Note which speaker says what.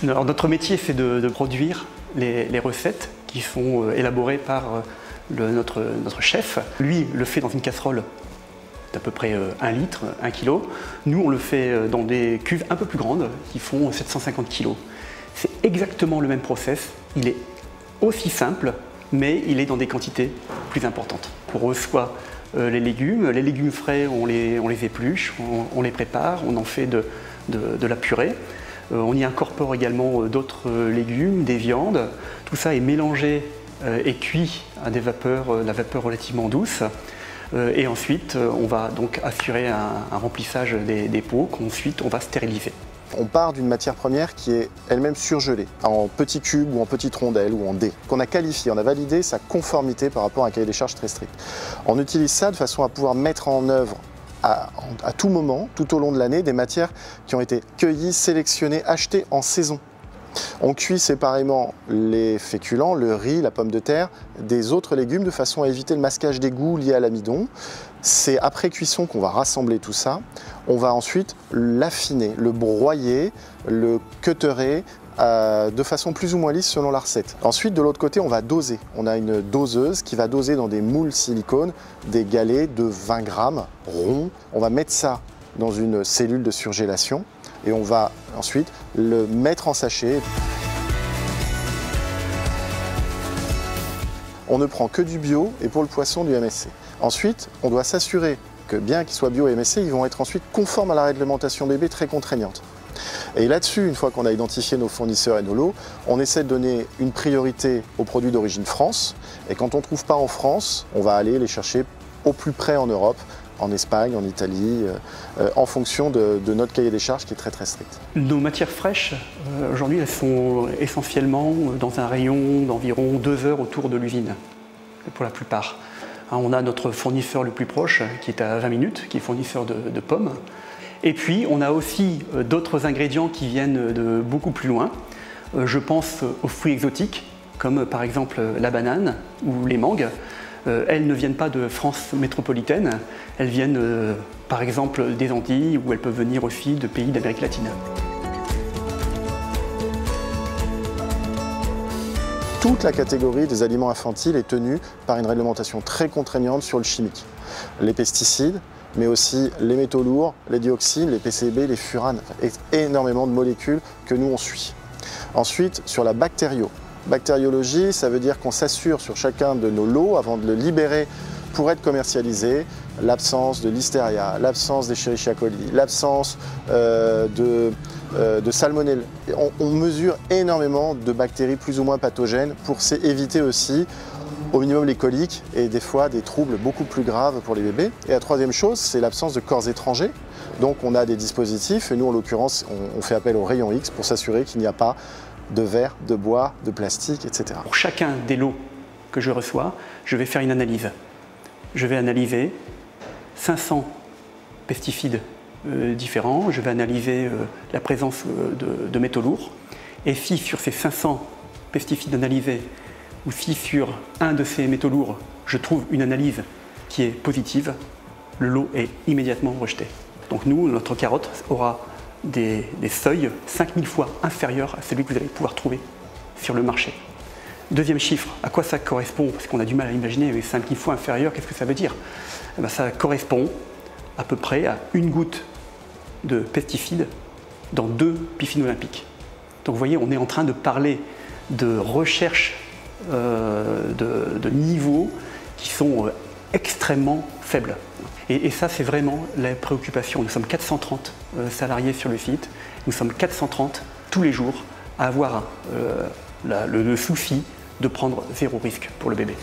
Speaker 1: Alors, notre métier, c'est de produire les recettes qui sont élaborées par notre chef. Lui le fait dans une casserole d'à peu près 1 litre, 1 kg. Nous, on le fait dans des cuves un peu plus grandes qui font 750 kg. C'est exactement le même process. Il est aussi simple, mais il est dans des quantités plus importantes. On reçoit les légumes frais, on les épluche, on les prépare, on en fait de la purée. On y incorpore également d'autres légumes, des viandes. Tout ça est mélangé et cuit à la vapeur relativement douce. Et ensuite, on va donc assurer un remplissage des pots qu'ensuite on va stériliser.
Speaker 2: On part d'une matière première qui est elle-même surgelée, en petits cubes ou en petites rondelles ou en dés, qu'on a qualifié, on a validé sa conformité par rapport à un cahier des charges très strict. On utilise ça de façon à pouvoir mettre en œuvre à tout moment, tout au long de l'année, des matières qui ont été cueillies, sélectionnées, achetées en saison. On cuit séparément les féculents, le riz, la pomme de terre, des autres légumes de façon à éviter le masquage des goûts liés à l'amidon. C'est après cuisson qu'on va rassembler tout ça. On va ensuite l'affiner, le broyer, le cutterer de façon plus ou moins lisse selon la recette. Ensuite, de l'autre côté, on va doser. On a une doseuse qui va doser dans des moules silicone des galets de 20 grammes ronds. On va mettre ça dans une cellule de surgélation et on va ensuite le mettre en sachet. On ne prend que du bio et pour le poisson du MSC. Ensuite, on doit s'assurer que bien qu'ils soient bio et MSC, ils vont être ensuite conformes à la réglementation bébé très contraignante. Et là-dessus, une fois qu'on a identifié nos fournisseurs et nos lots, on essaie de donner une priorité aux produits d'origine France. Et quand on ne trouve pas en France, on va aller les chercher au plus près en Europe, en Espagne, en Italie, en fonction de notre cahier des charges qui est très très strict.
Speaker 1: Nos matières fraîches, aujourd'hui, elles sont essentiellement dans un rayon d'environ 2 heures autour de l'usine, pour la plupart. On a notre fournisseur le plus proche, qui est à 20 minutes, qui est fournisseur de pommes. Et puis, on a aussi d'autres ingrédients qui viennent de beaucoup plus loin. Je pense aux fruits exotiques, comme par exemple la banane ou les mangues. Elles ne viennent pas de France métropolitaine, elles viennent par exemple des Antilles ou elles peuvent venir aussi de pays d'Amérique latine.
Speaker 2: Toute la catégorie des aliments infantiles est tenue par une réglementation très contraignante sur le chimique. Les pesticides, mais aussi les métaux lourds, les dioxines, les PCB, les furanes, énormément de molécules que nous on suit. Ensuite, sur la bactériologie, ça veut dire qu'on s'assure sur chacun de nos lots, avant de le libérer pour être commercialisé, l'absence de listeria, l'absence d'Escherichia coli, l'absence de salmonelle. On mesure énormément de bactéries plus ou moins pathogènes pour éviter aussi au minimum les coliques et des fois des troubles beaucoup plus graves pour les bébés. Et la troisième chose, c'est l'absence de corps étrangers. Donc on a des dispositifs et nous en l'occurrence on fait appel au rayon X pour s'assurer qu'il n'y a pas de verre, de bois, de plastique, etc.
Speaker 1: Pour chacun des lots que je reçois, je vais faire une analyse. Je vais analyser 500 pesticides différents, je vais analyser la présence de métaux lourds. Et si sur ces 500 pesticides analysés, ou si sur un de ces métaux lourds, je trouve une analyse qui est positive, le lot est immédiatement rejeté. Donc nous, notre carotte aura des seuils 5000 fois inférieurs à celui que vous allez pouvoir trouver sur le marché. Deuxième chiffre, à quoi ça correspond? Parce qu'on a du mal à imaginer, mais 5000 fois inférieur, qu'est-ce que ça veut dire? Ça correspond à peu près à 1 goutte de pesticide dans 2 piscines olympiques. Donc vous voyez, on est en train de parler de recherche de niveaux qui sont extrêmement faibles. Et ça, c'est vraiment la préoccupation. Nous sommes 430 salariés sur le site. Nous sommes 430 tous les jours à avoir le souci de prendre 0 risque pour le bébé.